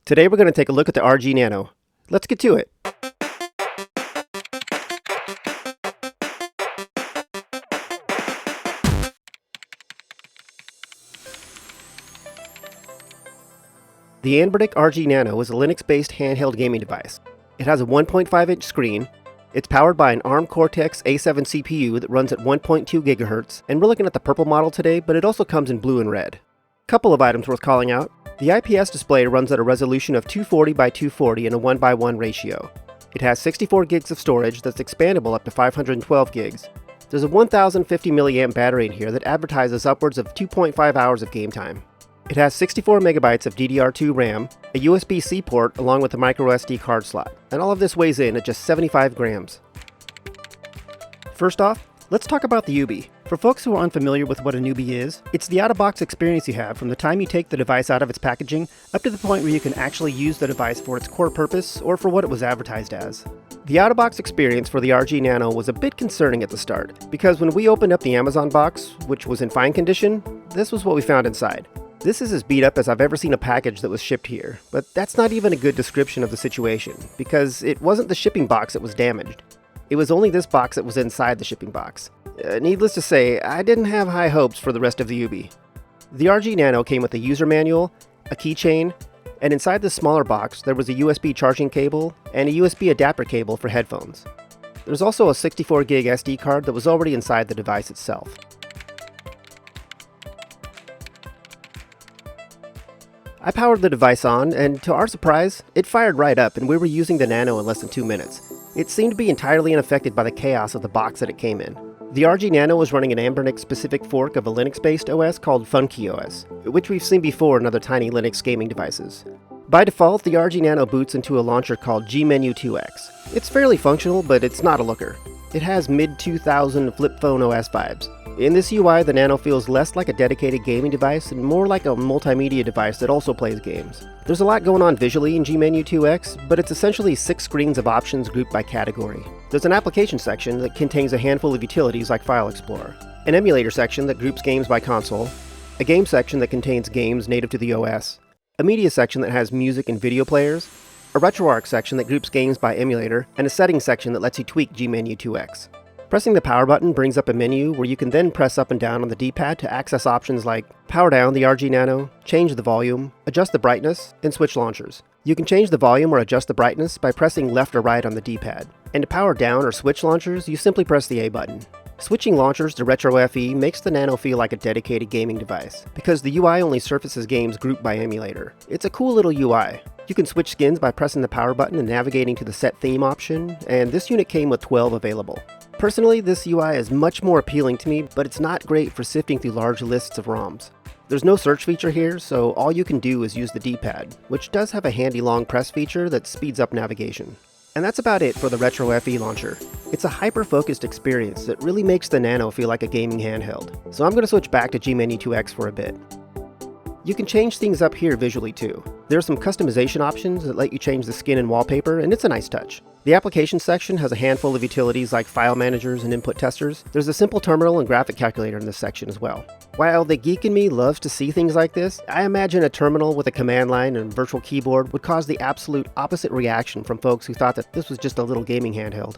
Today we're going to take a look at the RG Nano. Let's get to it. The Anbernic RG Nano is a Linux-based handheld gaming device. It has a 1.5-inch screen. It's powered by an ARM Cortex A7 CPU that runs at 1.2 GHz, and we're looking at the purple model today, but it also comes in blue and red. Couple of items worth calling out. The IPS display runs at a resolution of 240 by 240 in a 1:1 ratio. It has 64 gigs of storage that's expandable up to 512 gigs. There's a 1050 mAh battery in here that advertises upwards of 2.5 hours of game time. It has 64 megabytes of DDR2 RAM, a USB-C port along with a microSD card slot, and all of this weighs in at just 75 grams. First off, let's talk about the OOBE. For folks who are unfamiliar with what an OOBE is, it's the out-of-box experience you have from the time you take the device out of its packaging up to the point where you can actually use the device for its core purpose or for what it was advertised as. The out-of-box experience for the RG Nano was a bit concerning at the start, because when we opened up the Amazon box, which was in fine condition, this was what we found inside. This is as beat up as I've ever seen a package that was shipped here, but that's not even a good description of the situation, because it wasn't the shipping box that was damaged. It was only this box that was inside the shipping box. Needless to say, I didn't have high hopes for the rest of the OOBE. The RG Nano came with a user manual, a keychain, and inside the smaller box there was a USB charging cable and a USB adapter cable for headphones. There's also a 64 gig SD card that was already inside the device itself. I powered the device on, and to our surprise, it fired right up and we were using the Nano in less than 2 minutes. It seemed to be entirely unaffected by the chaos of the box that it came in. The RG Nano was running an Anbernic-specific fork of a Linux-based OS called FunkyOS, which we've seen before in other tiny Linux gaming devices. By default, the RG Nano boots into a launcher called Gmenu2X. It's fairly functional, but it's not a looker. It has mid-2000 flip phone OS vibes. In this UI, the Nano feels less like a dedicated gaming device and more like a multimedia device that also plays games. There's a lot going on visually in Gmenu2X, but it's essentially 6 screens of options grouped by category. There's an application section that contains a handful of utilities like File Explorer, an emulator section that groups games by console, a game section that contains games native to the OS, a media section that has music and video players, a RetroArch section that groups games by emulator, and a settings section that lets you tweak Gmenu2X. Pressing the power button brings up a menu where you can then press up and down on the D-pad to access options like power down the RG Nano, change the volume, adjust the brightness, and switch launchers. You can change the volume or adjust the brightness by pressing left or right on the D-pad. And to power down or switch launchers, you simply press the A button. Switching launchers to RetroFE makes the Nano feel like a dedicated gaming device, because the UI only surfaces games grouped by emulator. It's a cool little UI. You can switch skins by pressing the power button and navigating to the set theme option, and this unit came with 12 available. Personally, this UI is much more appealing to me, but it's not great for sifting through large lists of ROMs. There's no search feature here, so all you can do is use the D-pad, which does have a handy long press feature that speeds up navigation. And that's about it for the RetroFE launcher. It's a hyper-focused experience that really makes the Nano feel like a gaming handheld, so I'm going to switch back to Gmenu2X for a bit. You can change things up here visually too. There are some customization options that let you change the skin and wallpaper, and it's a nice touch. The application section has a handful of utilities like file managers and input testers. There's a simple terminal and graphic calculator in this section as well. While the geek in me loves to see things like this, I imagine a terminal with a command line and virtual keyboard would cause the absolute opposite reaction from folks who thought that this was just a little gaming handheld.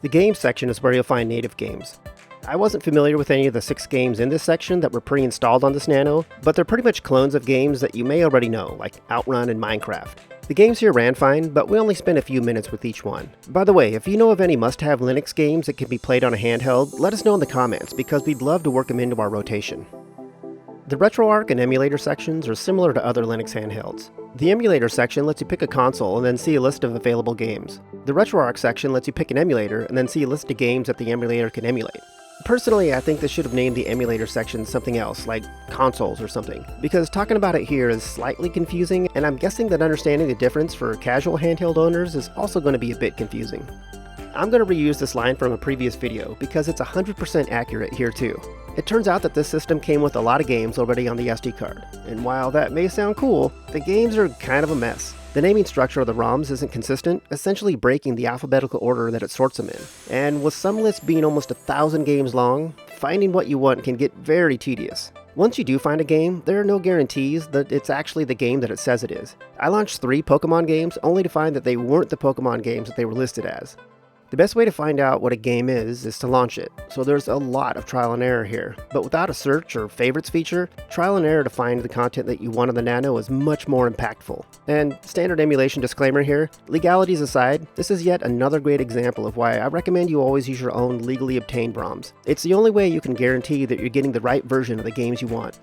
The games section is where you'll find native games. I wasn't familiar with any of the 6 games in this section that were pre-installed on this Nano, but they're pretty much clones of games that you may already know, like Outrun and Minecraft. The games here ran fine, but we only spent a few minutes with each one. By the way, if you know of any must-have Linux games that can be played on a handheld, let us know in the comments, because we'd love to work them into our rotation. The RetroArch and emulator sections are similar to other Linux handhelds. The emulator section lets you pick a console and then see a list of available games. The RetroArch section lets you pick an emulator and then see a list of games that the emulator can emulate. Personally, I think they should have named the emulator section something else, like consoles or something, because talking about it here is slightly confusing, and I'm guessing that understanding the difference for casual handheld owners is also going to be a bit confusing. I'm going to reuse this line from a previous video because it's 100% accurate here too. It turns out that this system came with a lot of games already on the SD card, and while that may sound cool, the games are kind of a mess. The naming structure of the ROMs isn't consistent, essentially breaking the alphabetical order that it sorts them in. And with some lists being almost 1,000 games long, finding what you want can get very tedious. Once you do find a game, there are no guarantees that it's actually the game that it says it is. I launched 3 Pokemon games only to find that they weren't the Pokemon games that they were listed as. The best way to find out what a game is to launch it, so there's a lot of trial and error here. But without a search or favorites feature, trial and error to find the content that you want on the Nano is much more impactful. And standard emulation disclaimer here, legalities aside, this is yet another great example of why I recommend you always use your own legally obtained ROMs. It's the only way you can guarantee that you're getting the right version of the games you want.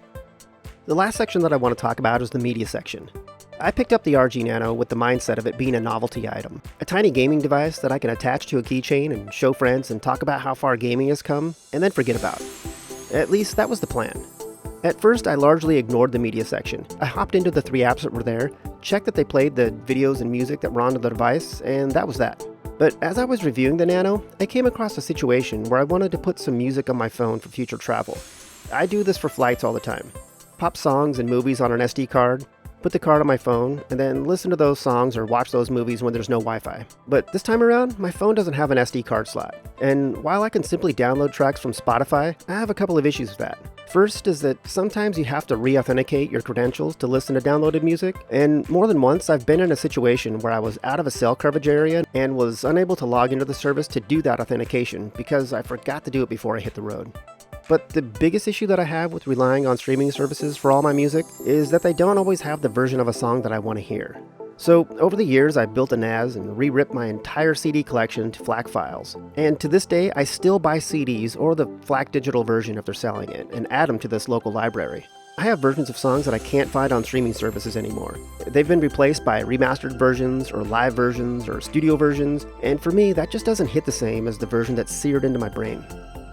The last section that I want to talk about is the media section. I picked up the RG Nano with the mindset of it being a novelty item, a tiny gaming device that I can attach to a keychain and show friends and talk about how far gaming has come, and then forget about. At least that was the plan. At first, I largely ignored the media section. I hopped into the 3 apps that were there, checked that they played the videos and music that were onto the device, and that was that. But as I was reviewing the Nano, I came across a situation where I wanted to put some music on my phone for future travel. I do this for flights all the time. Pop songs and movies on an SD card, put the card on my phone, and then listen to those songs or watch those movies when there's no Wi-Fi. But this time around, my phone doesn't have an SD card slot. And while I can simply download tracks from Spotify, I have a couple of issues with that. First is that sometimes you have to re-authenticate your credentials to listen to downloaded music, and more than once I've been in a situation where I was out of a cell coverage area and was unable to log into the service to do that authentication because I forgot to do it before I hit the road. But the biggest issue that I have with relying on streaming services for all my music is that they don't always have the version of a song that I want to hear. So over the years I built a NAS and re-ripped my entire CD collection to FLAC files. And to this day I still buy CDs or the FLAC digital version if they're selling it and add them to this local library. I have versions of songs that I can't find on streaming services anymore. They've been replaced by remastered versions or live versions or studio versions, and for me that just doesn't hit the same as the version that's seared into my brain.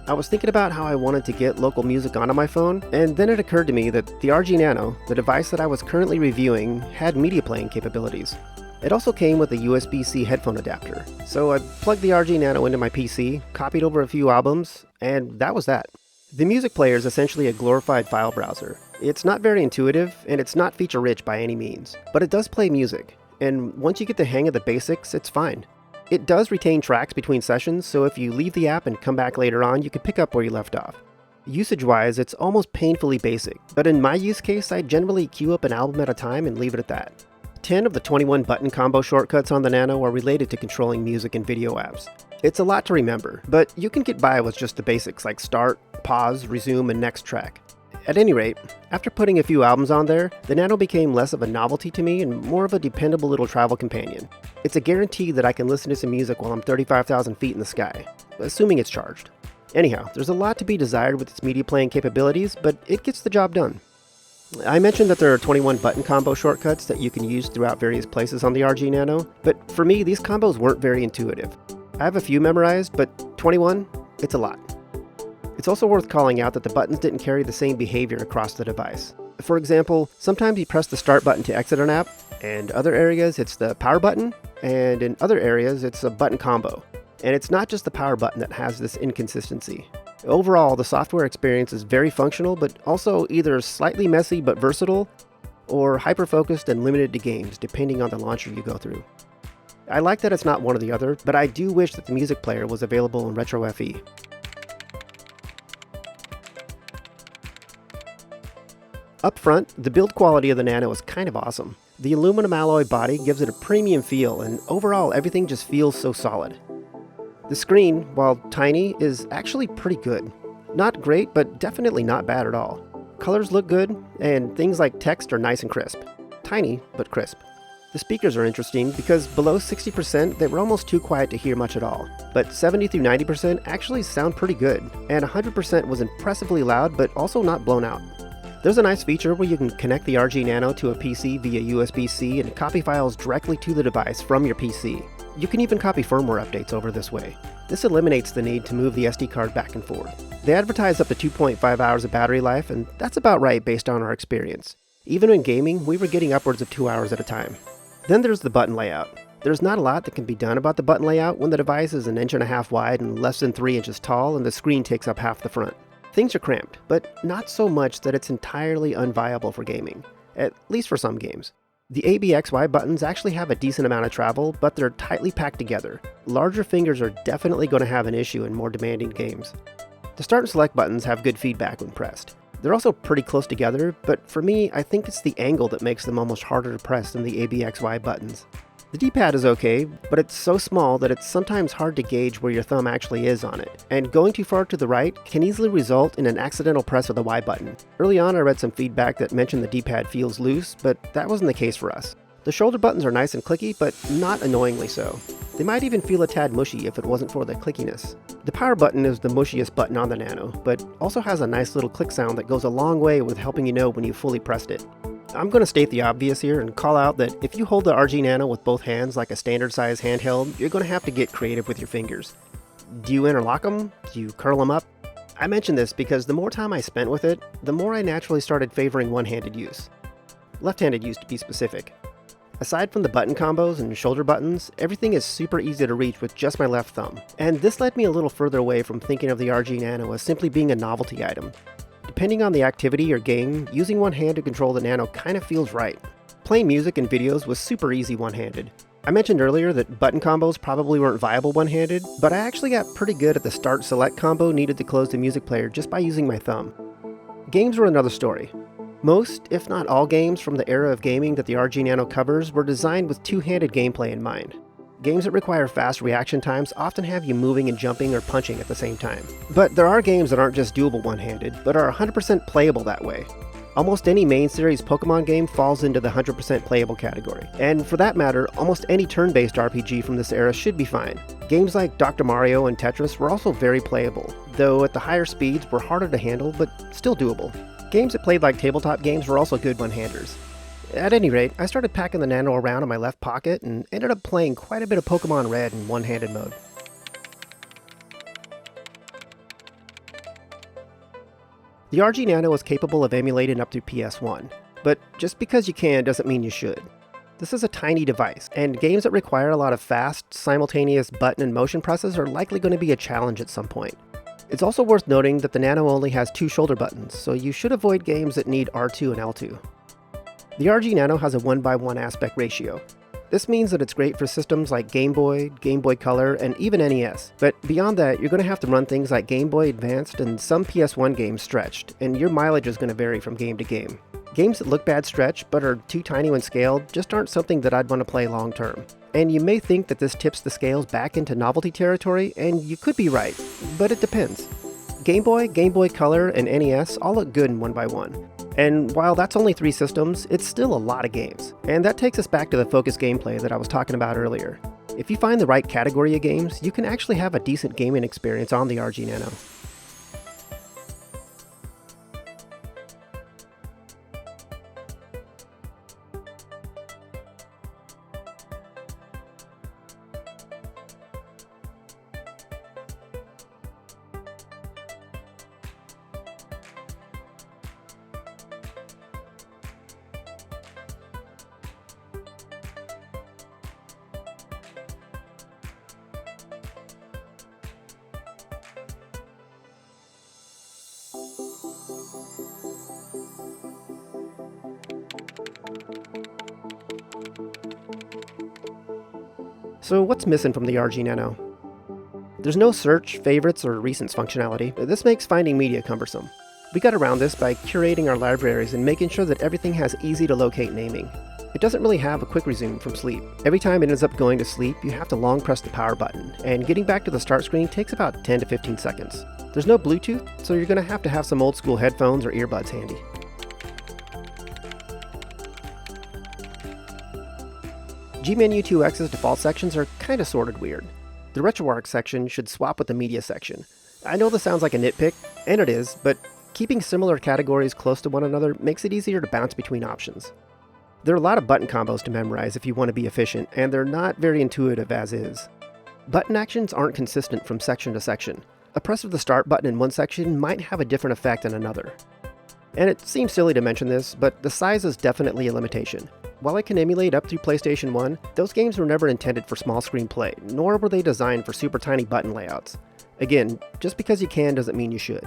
I was thinking about how I wanted to get local music onto my phone, and then it occurred to me that the RG Nano, the device that I was currently reviewing, had media playing capabilities. It also came with a USB-C headphone adapter, so I plugged the RG Nano into my PC, copied over a few albums, and that was that. The music player is essentially a glorified file browser. It's not very intuitive, and it's not feature-rich by any means, but it does play music, and once you get the hang of the basics, it's fine. It does retain tracks between sessions, so if you leave the app and come back later on, you can pick up where you left off. Usage-wise, it's almost painfully basic, but in my use case, I generally queue up an album at a time and leave it at that. 10 of the 21 button combo shortcuts on the Nano are related to controlling music and video apps. It's a lot to remember, but you can get by with just the basics like start, pause, resume, and next track. At any rate, after putting a few albums on there, the Nano became less of a novelty to me and more of a dependable little travel companion. It's a guarantee that I can listen to some music while I'm 35,000 feet in the sky, assuming it's charged. Anyhow, there's a lot to be desired with its media playing capabilities, but it gets the job done. I mentioned that there are 21 button combo shortcuts that you can use throughout various places on the RG Nano, but for me, these combos weren't very intuitive. I have a few memorized, but 21? It's a lot. It's also worth calling out that the buttons didn't carry the same behavior across the device. For example, sometimes you press the start button to exit an app, and other areas it's the power button, and in other areas it's a button combo. And it's not just the power button that has this inconsistency. Overall, the software experience is very functional, but also either slightly messy but versatile, or hyper-focused and limited to games, depending on the launcher you go through. I like that it's not one or the other, but I do wish that the music player was available in Retro FE. Up front, the build quality of the Nano is kind of awesome. The aluminum alloy body gives it a premium feel, and overall everything just feels so solid. The screen, while tiny, is actually pretty good. Not great, but definitely not bad at all. Colors look good, and things like text are nice and crisp. Tiny, but crisp. The speakers are interesting because below 60% they were almost too quiet to hear much at all, but 70 through 90% actually sound pretty good, and 100% was impressively loud but also not blown out. There's a nice feature where you can connect the RG Nano to a PC via USB-C and copy files directly to the device from your PC. You can even copy firmware updates over this way. This eliminates the need to move the SD card back and forth. They advertise up to 2.5 hours of battery life, and that's about right based on our experience. Even in gaming, we were getting upwards of 2 hours at a time. Then there's the button layout. There's not a lot that can be done about the button layout when the device is 1.5 inches wide and less than 3 inches tall and the screen takes up half the front. Things are cramped, but not so much that it's entirely unviable for gaming, at least for some games. The ABXY buttons actually have a decent amount of travel, but they're tightly packed together. Larger fingers are definitely going to have an issue in more demanding games. The start and select buttons have good feedback when pressed. They're also pretty close together, but for me, I think it's the angle that makes them almost harder to press than the ABXY buttons. The D-pad is okay, but it's so small that it's sometimes hard to gauge where your thumb actually is on it, and going too far to the right can easily result in an accidental press of the Y button. Early on I read some feedback that mentioned the D-pad feels loose, but that wasn't the case for us. The shoulder buttons are nice and clicky, but not annoyingly so. They might even feel a tad mushy if it wasn't for the clickiness. The power button is the mushiest button on the Nano, but also has a nice little click sound that goes a long way with helping you know when you fully pressed it. I'm going to state the obvious here and call out that if you hold the RG Nano with both hands like a standard size handheld, you're going to have to get creative with your fingers. Do you interlock them? Do you curl them up? I mention this because the more time I spent with it, the more I naturally started favoring one-handed use. Left-handed use to be specific. Aside from the button combos and shoulder buttons, everything is super easy to reach with just my left thumb, and this led me a little further away from thinking of the RG Nano as simply being a novelty item. Depending on the activity or game, using one hand to control the Nano kind of feels right. Playing music and videos was super easy one-handed. I mentioned earlier that button combos probably weren't viable one-handed, but I actually got pretty good at the start-select combo needed to close the music player just by using my thumb. Games were another story. Most, if not all games from the era of gaming that the RG Nano covers were designed with two-handed gameplay in mind. Games that require fast reaction times often have you moving and jumping or punching at the same time. But there are games that aren't just doable one-handed, but are 100% playable that way. Almost any main series Pokemon game falls into the 100% playable category. And for that matter, almost any turn-based RPG from this era should be fine. Games like Dr. Mario and Tetris were also very playable, though at the higher speeds were harder to handle, but still doable. Games that played like tabletop games were also good one-handers. At any rate, I started packing the Nano around in my left pocket and ended up playing quite a bit of Pokemon Red in one-handed mode. The RG Nano is capable of emulating up to PS1, but just because you can doesn't mean you should. This is a tiny device, and games that require a lot of fast, simultaneous button and motion presses are likely going to be a challenge at some point. It's also worth noting that the Nano only has 2 shoulder buttons, so you should avoid games that need R2 and L2. The RG Nano has a 1:1 aspect ratio. This means that it's great for systems like Game Boy, Game Boy Color, and even NES. But beyond that, you're going to have to run things like Game Boy Advanced and some PS1 games stretched, and your mileage is going to vary from game to game. Games that look bad stretched but are too tiny when scaled just aren't something that I'd want to play long term. And you may think that this tips the scales back into novelty territory, and you could be right, but it depends. Game Boy, Game Boy Color, and NES all look good in 1:1. And while that's only 3 systems, it's still a lot of games. And that takes us back to the focused gameplay that I was talking about earlier. If you find the right category of games, you can actually have a decent gaming experience on the RG Nano. So what's missing from the RG Nano? There's no search, favorites, or recents functionality. This makes finding media cumbersome. We got around this by curating our libraries and making sure that everything has easy to locate naming. It doesn't really have a quick resume from sleep. Every time it ends up going to sleep, you have to long press the power button, and getting back to the start screen takes about 10 to 15 seconds. There's no Bluetooth, so you're going to have some old school headphones or earbuds handy. GMenu2X's default sections are kinda sorted weird. The RetroArch section should swap with the media section. I know this sounds like a nitpick, and it is, but keeping similar categories close to one another makes it easier to bounce between options. There are a lot of button combos to memorize if you want to be efficient, and they're not very intuitive as is. Button actions aren't consistent from section to section. A press of the start button in one section might have a different effect in another. And it seems silly to mention this, but the size is definitely a limitation. While it can emulate up through PlayStation 1, those games were never intended for small screen play, nor were they designed for super tiny button layouts. Again, just because you can doesn't mean you should.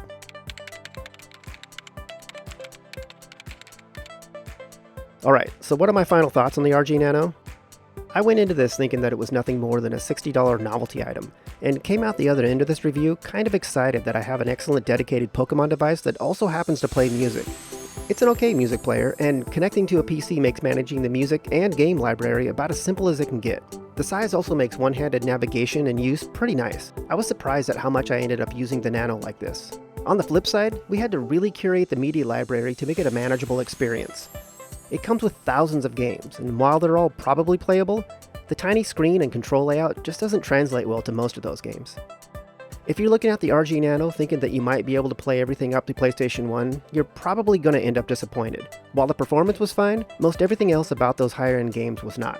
Alright, so what are my final thoughts on the RG Nano? I went into this thinking that it was nothing more than a $60 novelty item, and came out the other end of this review kind of excited that I have an excellent dedicated Pokemon device that also happens to play music. It's an okay music player, and connecting to a PC makes managing the music and game library about as simple as it can get. The size also makes one-handed navigation and use pretty nice. I was surprised at how much I ended up using the Nano like this. On the flip side, we had to really curate the media library to make it a manageable experience. It comes with thousands of games, and while they're all probably playable, the tiny screen and control layout just doesn't translate well to most of those games. If you're looking at the RG Nano thinking that you might be able to play everything up to PlayStation 1, you're probably going to end up disappointed. While the performance was fine, most everything else about those higher-end games was not.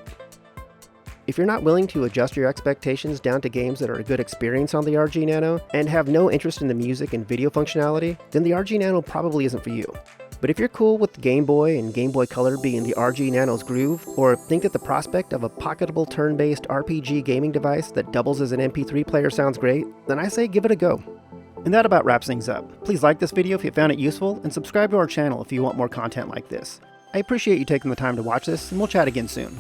If you're not willing to adjust your expectations down to games that are a good experience on the RG Nano, and have no interest in the music and video functionality, then the RG Nano probably isn't for you. But if you're cool with Game Boy and Game Boy Color being the RG Nano's groove, or think that the prospect of a pocketable turn-based RPG gaming device that doubles as an MP3 player sounds great, then I say give it a go. And that about wraps things up. Please like this video if you found it useful, and subscribe to our channel if you want more content like this. I appreciate you taking the time to watch this, and we'll chat again soon.